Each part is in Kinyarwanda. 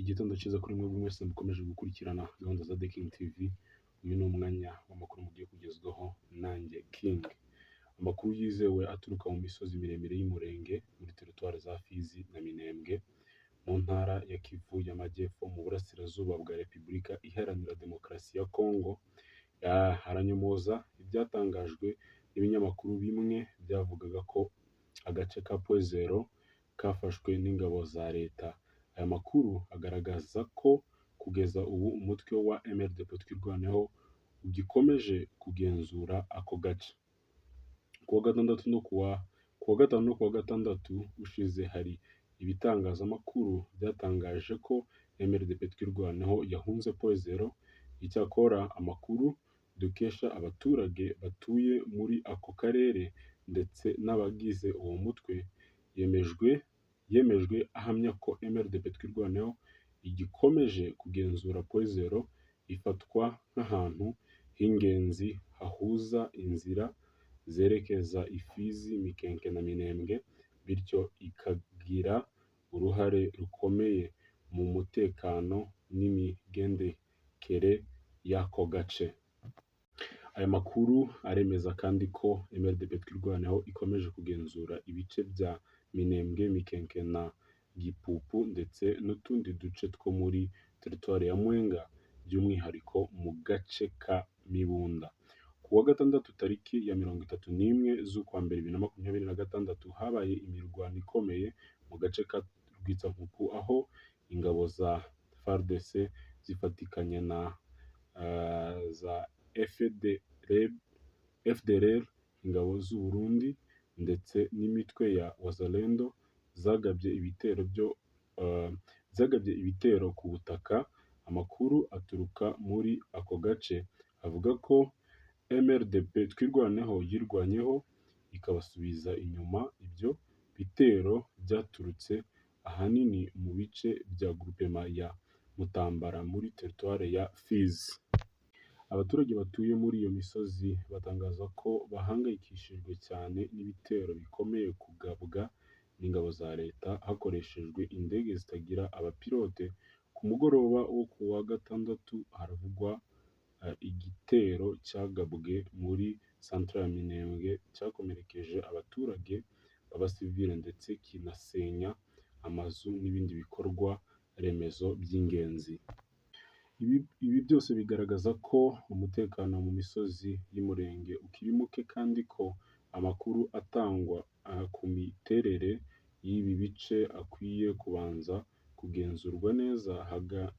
Igitondo cyiza kuri mwebwe mwese mukomeje gukurikirana gahunda za The King TV. Uyu ni umwanya w'amakuru mugiye kugezwaho nanjye King. Amakuru yizewe aturuka mu misozi miremire y'Umurenge muri teritwari za Fizi na Minembwe mu ntara ya Kivu y'Amajyepfo mu burasirazuba bwa Repubulika Iharanira Demokarasi ya Kongo. Haranyomoza ibyatangajwe n'ibinyamakuru bimwe byavugaga ko agace ka Pwezero kafashwe n'ingabo za leta. Aya makuru agaragaza ko kugeza ubu umutwe wa MLDP twirwaneho ugikomeje kugenzura ako gace. Kuwa gatandatu no kuwa gatandatu ushize hari ibitangazamakuru byatangaje ko MLDP twirwaneho yahunze Pwezero. Icyakora amakuru dukesha abaturage batuye muri ako karere ndetse n'abagize uwo mutwe yemejwe ahamya ko MLDP twirwaneho igikomeje kugenzura Pwezero, ifatwa nk'ahantu h'ingenzi hahuza inzira zerekeza Ifizi, Mikenke na Minembwe, bityo ikagira uruhare rukomeye mu mutekano n'imigendekere y'ako gace. Aya makuru aremeza kandi ko MLDP twirwaneho ikomeje kugenzura ibice bya Minembwe, Mikenke na Gipupu ndetse n'utundi duce two muri teritwari ya Mwenga, by'umwihariko mu gace ka Mibunda. Kuwa gatandatu tariki ya 31 z'ukwa mbere 2026 habaye imirwano ikomeye mu gace ka Rwitsankuku, aho ingabo za FARDC zifatikanye na za FDLR, ingabo z'u Burundi ndetse n'imitwe ya Wazalendo zagabye ibitero ku butaka. Amakuru aturuka muri ako gace avuga ko MLDP twirwaneho yirwanyeho ikabasubiza inyuma. Ibyo bitero byaturutse ahanini mu bice bya groupement ya Mutambara muri teritwari ya Fizi. Abaturage batuye muri iyo misozi batangaza ko bahangayikishijwe cyane n'ibitero bikomeye kugabwa n'ingabo za leta hakoreshejwe indege zitagira abapilote. Ku mugoroba wo kuwa gatandatu haravugwa igitero cyagabwe muri centre ya Minembwe cyakomerekeje abaturage b'abasivile ndetse kinasenya amazu n'ibindi bikorwa remezo by'ingenzi. Ibi byose bigaragaza ko umutekano mu misozi y'Umurenge ukiri muke kandi ko amakuru atangwa ku miterere y'ibi bice akwiye kubanza kugenzurwa neza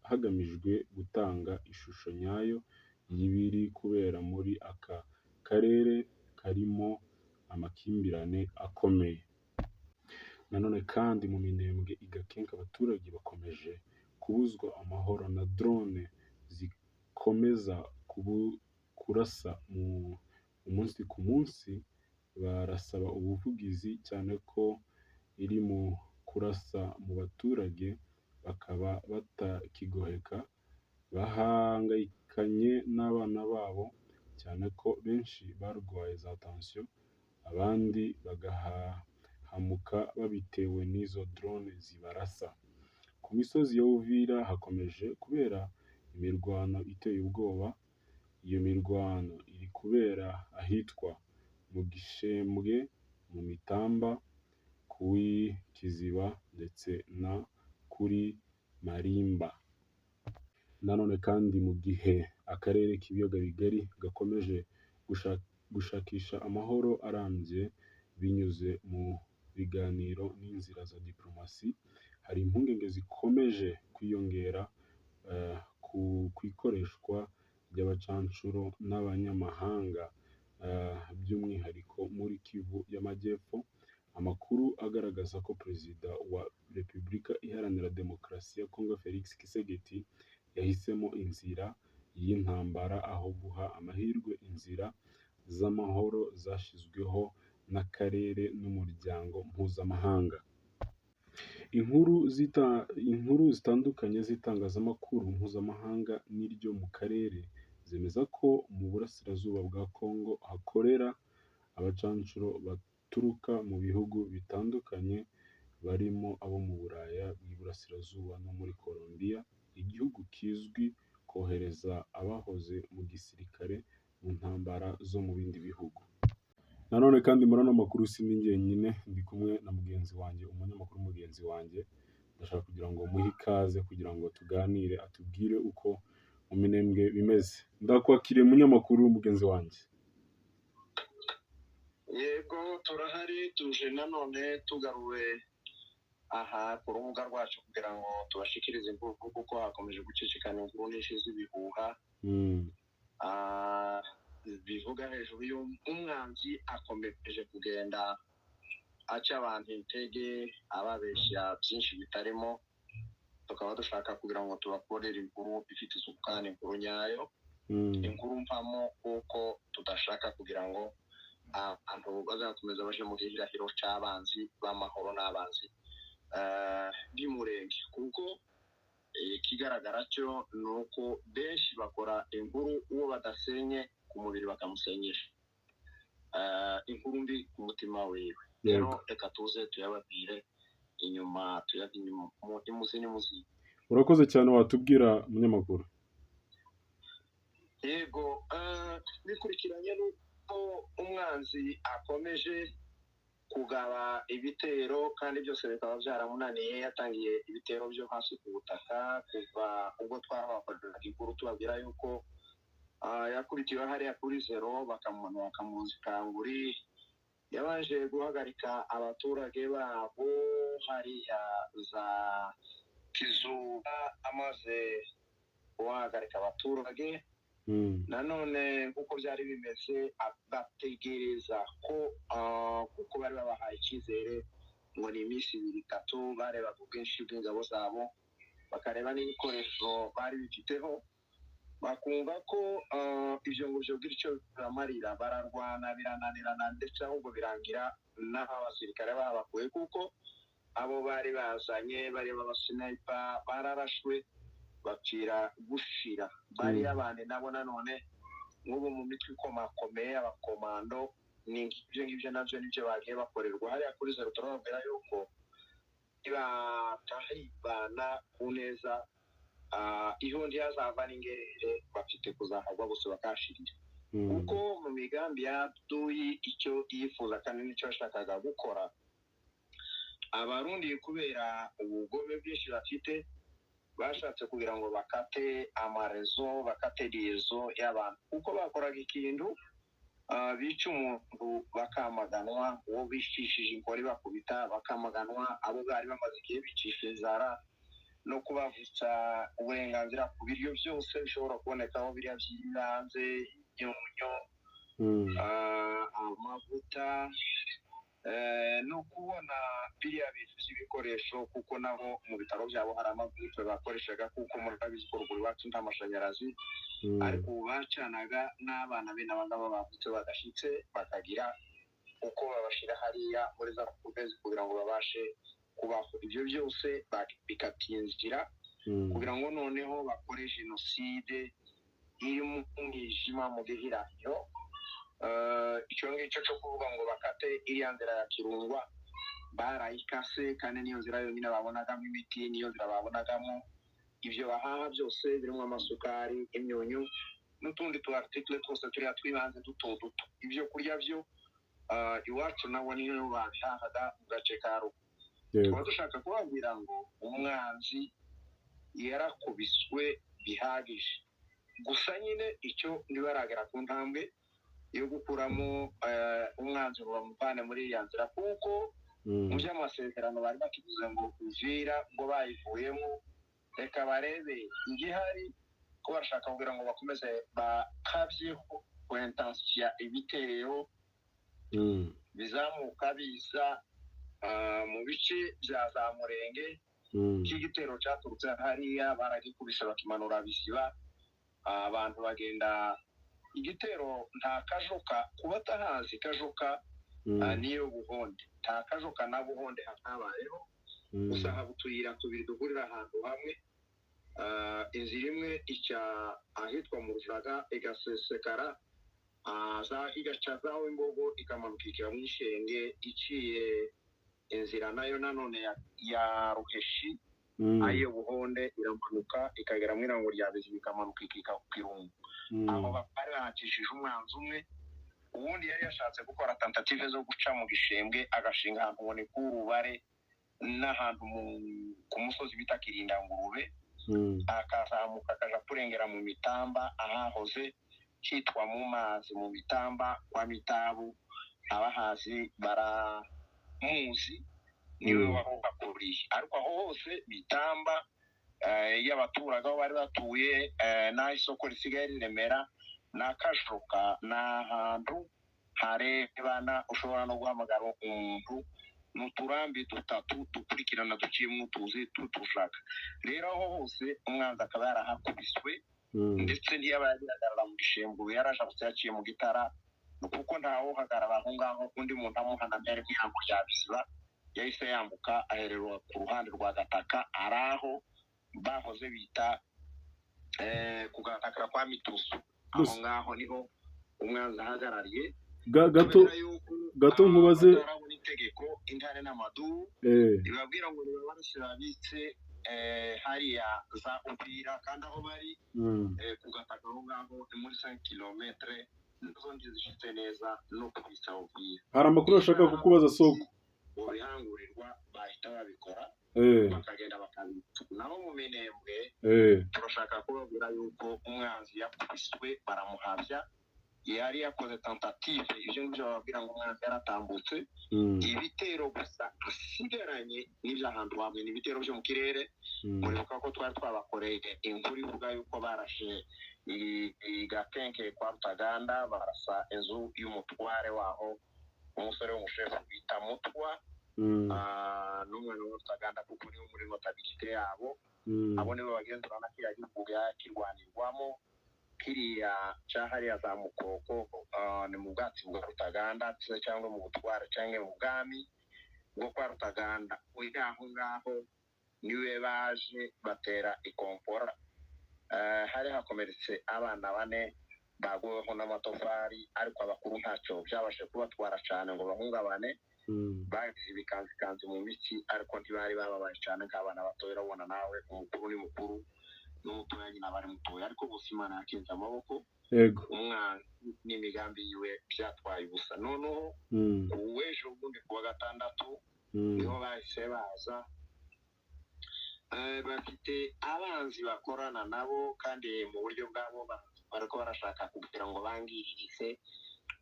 hagamijwe gutanga ishusho nyayo y'ibiri kubera muri aka karere karimo amakimbirane akomeye. Nanone kandi mu Minembwe igakenke abaturage bakomeje kubuzwa amahoro na drone zikomeza kurasa umunsi ku munsi. Barasaba ubuvugizi cyane ko iri mu kurasa mu baturage bakaba batakigoheka, bahangayikanye n'abana babo cyane ko benshi barwaye za tension, abandi bagahahamuka babitewe n'izo drone zibarasa. Ku misozi ya Uvira hakomeje kubera imirwano iteye ubwoba. Iyo mirwano iri kubera ahitwa mu Gishembwe, mu Mitamba, kuri Kiziba ndetse na kuri Marimba. Nanone kandi mu gihe akarere k'ibiyaga bigari gakomeje gushakisha amahoro arambye binyuze mu biganiro n'inzira za diplomasi, hari impungenge zikomeje kwiyongera ku ikoreshwa ry'abacanshuro n'abanyamahanga, by'umwihariko muri Kivu y'Amajyepfo. Amakuru agaragaza ko Perezida wa Repubulika Iharanira Demokarasi ya Kongo Felix Tshisekedi yahisemo inzira y'intambara aho guha amahirwe inzira z'amahoro zashyizweho n'akarere n'umuryango mpuzamahanga. Inkuru zitandukanye z'itangazamakuru mpuzamahanga n'iryo mu karere zemeza ko mu burasirazuba bwa Kongo hakorera abacanshuro baturuka mu bihugu bitandukanye barimo abo mu Buraya bw'iburasirazuba no muri Colombia, igihugu kizwi kohereza abahoze mu gisirikare mu ntambara zo mu bindi bihugu. Nanone kandi muri ano makuru sindi njyenyine, ndi kumwe na mugenzi wanjye, umunyamakuru mugenzi wanjye. Ndashaka kugira ngo muhe ikaze kugira ngo tuganire, atubwire uko mu Minembwe bimeze. Ndakwakiriye munyamakuru mugenzi wanjye. Yego turahari, tuje nanone tugaruwe aha ku rubuga rwacu kugira ngo tubashikirize inkuru kuko hakomeje gucicikana inkuru nyinshi z'ibihuha bivuga hejuru y'umwanzi akomeje kugenda aca abantu intege ababeshya byinshi bitarimo. Tukaba dushaka kugira ngo tubakorere inkuru ifite isuku kandi inkuru nyayo, inkuru mpamo kuko tudashaka kugira ngo abantu bazakomeza baje mu gihirahiro cy'abanzi b'amahoro n'abanzi b'Umurenge, kuko ikigaragara cyo ni uko benshi bakora inkuru uwo badasenye ku mubiri bakamusenyesha inkuru mbi ku mutima wiwe. Rero reka tuze tuyababwire inyuma imuzi. Urakoze cyane, watubwira munyamakuru. Yego, bikurikiranye n'uko umwanzi akomeje kugaba ibitero kandi byose bikaba byaramunaniye. Yatangiye ibitero byo hasi ku butaka kuva ubwo twabakoreraga inkuru tubabwira yuko yakubitiwe hariya kuri zero bakamumanura bakamuzikanguri. Yabanje guhagarika abaturage babo hariya za Kizuba, amaze guhagarika abaturage nanone nk'uko byari bimeze agategereza ko kuko bari babahaye icyizere ngo ni iminsi 2-3 barebaga ubwinshi bw'ingabo zabo, bakareba n'ibikoresho bari bifiteho, bakumva ko ibyo ngo byo bityo biramarira, bararwana birananirana ndetse ahubwo birangira n'aho abasirikare babakuye kuko abo bari bazanye bari b'abasniper bararashwe bapfira gushira. Bari abandi nabo nanone nk'ubu mu mitwe ikomakomeye abakomando n'ibyo ngibyo nabyo nibyo bagiye bakorerwa hariya kuri zero. Turababwira yuko batahibana ku neza iyo ntiyazava n'ingerere bafite kuzahagwa bose bakashirira, kuko mu migambi ya Duyi icyo yifuza kandi nicyo yashakaga gukora, abarundi kubera ubugome bwinshi bafite bashatse kugira ngo bakate amarezo, bakate liaison y'abantu, kuko bakoraga ikintu bica umuntu bakamaganwa, uwo bishishije inkori bakubita bakamaganwa, abo bari bamaze igihe bicisha inzara no kubavutsa uburenganzira ku biryo byose bishobora kubonekaho biriya by'ibanze, imyunyu, amavuta, no kubona biriya bintu by'ibikoresho, kuko nabo mu bitaro byabo hari amagurupe bakoreshaga, kuko murabizi ko ruguru iwacu nta mashanyarazi, ariko ubu bacanaga n'abana be n'abangaba bavutse badashyitse bakagira uko babashyira hariya muri za kubezi kugira ngo babashe kubaho. Ibyo byose bikatinzira kugira ngo noneho bakore jenoside iri mu mwijima mu gihirahiro. Icyo ngicyo cyo kuvuga ngo bakate iriya nzira ya Kirungwa barayikase, kandi niyo nzira yonyine babonagamo imiti, niyo nzira babonagamo ibyo bahaha byose birimo amasukari, imyunyu n'utundi tu article twose turiya twibanze duto. Ibyo kurya byo iwacu nabo niyo babihahaga mu gace ka Rugo. Tukaba dushaka kubabwira ngo umwanzi yarakubiswe bihagije, gusa nyine icyo ntibaragera ku ntambwe yo gukuramo umwanzi ngo bamuvane muri iya nzira, kuko mu by'amasezerano bari bakivuze ngo Uvira ngo bayivuyemo, reka barebe igihari ko bashaka kugira ngo bakomeze bakabyeho intensifier ibitero bizamuka biza mu bice bya za Murenge. Cy'igitero cyaturutse hariya baragikubise bakimanura bisiba, abantu bagenda. Igitero nta kajoka, kuba atahazi kajoka niyo Buhonde, nta kajoka na Buhonde hatabayeho, gusa haba utuyira tubiri duhurira ahantu hamwe. Inzira imwe icya ahitwa mu Rujaga igasesekara igaca zaho Imbogo ikamanuka ikira mu Ishenge iciye inzira nayo nanone ya ruheshi ayo buhonde iramanuka ikagera mu irango rya bizi bikamanuka ikika ku kirungu aho bari bahakishije umwanzi umwe ubundi yari yashatse gukora tentative zo guca mu gishembwe agashinga ahantu uboneka urubare n'ahantu ku musozi bita Kirindangurube akazamuka akaja kurengera mu Mitamba ahahoze hitwa mu mazi mu Mitamba kwa Mitabu abahazi baramuzi niwe wahakuriye ariko aho hose Mitamba y'abaturaga bari batuye n'aho isoko risigaye riremera n'akashoka n'ahantu harebana ushobora no guhamagara umuntu n'uturambi dutatu dukurikirana duciyemo utuzi tutushaka rero aho hose umwanzi akaba yarahakubiswe ndetse ntiyaba yagarara mu gishembwe yarashatse yaciye mu gitara kuko ntawo hagarara aho ngaho undi muntu amuhanamye ari kwihambura rya Biziba yahise yambuka ahererwa ku ruhande rwa Gataka araho bahoze bita kugatakara kwa Mitusu aho ngaho niho umwanzi ahagarariye gato nkubaze itegeko intare n'amadu ibabwira ngo barasirabitse hariya za Upira kandi aho bari kugataka aho ngaho ni muri 5 km n'ubundi zifite neza no kubisa Upira hari amakuru ashaka kukubaza soko bihangurirwa bahita babikora bakagenda bakabitsa naho mu Minembwe turashaka kubabwira yuko umwanzi yakubiswe baramuhavya yari yakoze tentative ivyo ngivyo bababwira ngo umwanzi yaratambutse ibitero gusa asigaranye n'ivyahantu hamwe n'ibitero vyo mu kirere muribuka ko twari twabakoreye inkuru ivuga yuko barashe Gakenke kwa Rutaganda barasa inzu y'umutware waho umusore w'umushefu bita Mutwa n'umwana wa Rutaganda kuko niwe muri notabilite yabo abo nibo bagenzurana kiriya gihugu kirwanirwamo kiriya cyahariya za Mukoko ni mu bwatsi bwa Rutaganda cyangwa mu butware cyangwa mu bwami bwo kwa Rutaganda uri aho ngaho niwe baje batera ikompora hari hakomeretse abana 4 baguweho n'amatofari ariko abakuru ntacyo byabashe kubatwara cyane ngo bahungabane bagize ibikanzikanzi mu mitsi ariko ntibari bababaye cyane nk'abana batoya urabona nawe umukuru ni mukuru n'umutoya nyina bari mutoya ariko bose Imana yakinze amaboko yego umwana n'imigambi yiwe byatwaye ubusa noneho uwejo ubundi kuwa gatandatu niho bahise baza bafite abanzi bakorana nabo kandi mu buryo bwabo bariko barashaka kugira ngo bangirize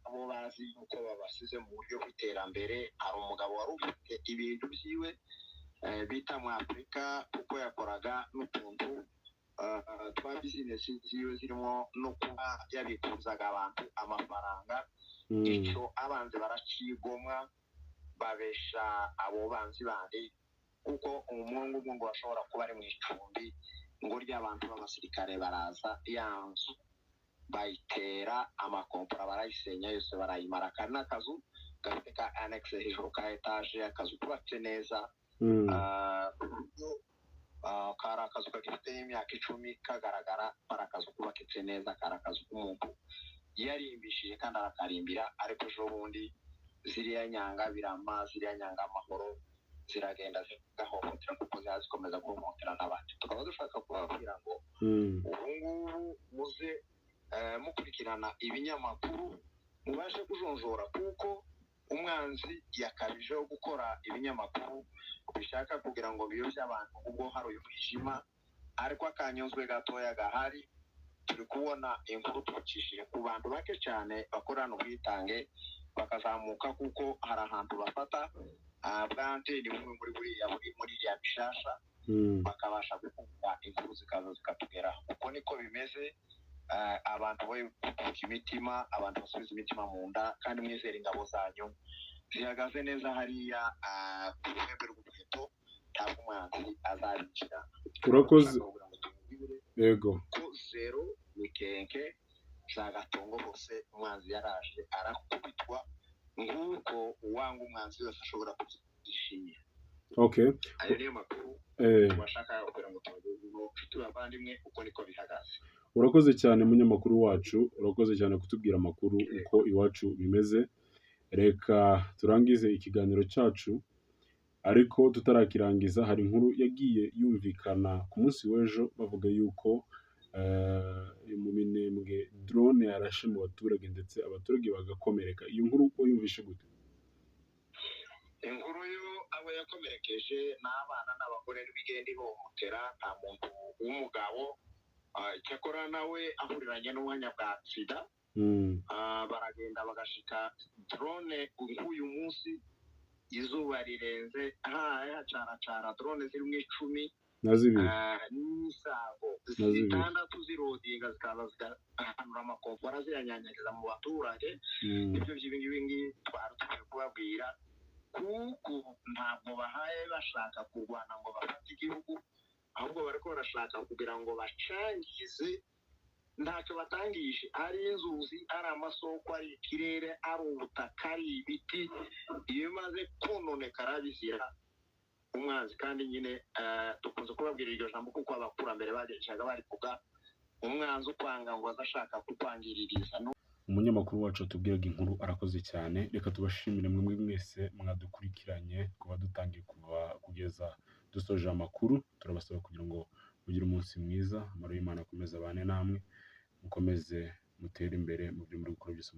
abo bazi yuko babasize mu buryo bw'iterambere hari umugabo wari ufite ibintu byiwe bita mu Afurika kuko yakoraga n'utuntu twa bizinesi ziwe zirimo no kuba yabikuzaga abantu amafaranga icyo abanzi baracigomwa babesha abo banzi bandi kuko umuhungu ngo bashobora kuba ari mu icumbi ngo ry'abantu b'abasirikare baraza yanzu bayitera amakompora barayisenya yose barayimara kandi n'akazu gafite ka annex hejuru ka etage akazu kubatse neza kari akazu gafite imyaka 10 kagaragara para akazu kubakitse neza kari akazu k'umuntu yarimbishije kandi arakarimbira ariko ejo bundi ziriya nyanga birama ziriya nyanga amahoro ziragenda zigahohotera kuko zikomeza guhohotera n'abandi tukaba dushaka kubabwira ngo ubu ngubu muze mukurikirana ibinyamakuru mubashe kujonjora kuko umwanzi yakabijeho gukora ibinyamakuru bishaka kugira ngo biyobye abantu ubwo hari uyu mwijima ariko akanyuzwe gatoya gahari turi kubona inkuru twacishije ku bantu bake cyane bakorana ubwitange bakazamuka kuko hari ahantu bafata bwante ni bumwe muri ya bishasha bakabasha gukunda inkuru zikaza zikatugera uko niko bimeze abantu kuka imitima abantu basubiza imitima mu nda kandi mwizera ingabo zanyu zihagaze neza hariya ku ruhembe rw'umuheto ntabwo umwanzi azabikira urakoze yego ko zero Mikenke za Gatongo hose umwanzi yaraje arakubitwa nk'uko uwanga umwanzi wese ashobora kubyishimira okay ayo niyo makuru bashaka kugira ngo tubavandimwe uko niko bihagaze urakoze cyane munyamakuru wacu urakoze cyane kutubwira amakuru uko iwacu bimeze reka turangize ikiganiro cyacu ariko tutarakirangiza hari inkuru yagiye yumvikana ku munsi w'ejo bavuga yuko mu Minembwe drone yarashe mu baturage ndetse abaturage bagakomereka. Iyo nkuru wayumvishe gute? Inkuru yo abo yakomerekeje n'abana n'abagore bigenda ihohotera nta muntu w'umugabo, cyakora nawe ahuriranye n'umwanya bwa sida. Baragenda bagashika drone nk'uyu munsi izuba rirenze hacaracara drone zirimo 10 n'isago zitandatu zirodinga zikaza zigahanura amakompora ziyanyanyagiza mu baturage. Ibyo by'ibingibi twari tugiye kubabwira kuko ntabwo bahaye bashaka kurwana ngo bafate igihugu, ahubwo bariko barashaka kugira ngo bacangize. Ntacyo batangije, ari inzuzi, ari amasoko, ari ikirere, ari ubutaka, ari ibiti, iyo bimaze kononekara bizira umwanzi. Kandi nyine dukunze kubabwira iryo jambo kuko abakurambere bagendaga barivuga, umwanzi ukwanga ngo azashaka kukwangiririza. Umunyamakuru wacu atubwiraga inkuru arakoze cyane. Reka tubashimire mwe mwese mwadukurikiranye kuba dutangiye kugeza dusoje amakuru. Turabasaba kugira ngo mugire umunsi mwiza, amahoro y'Imana akomeze abane namwe, mukomeze mutere imbere mu byo muri gukora byose.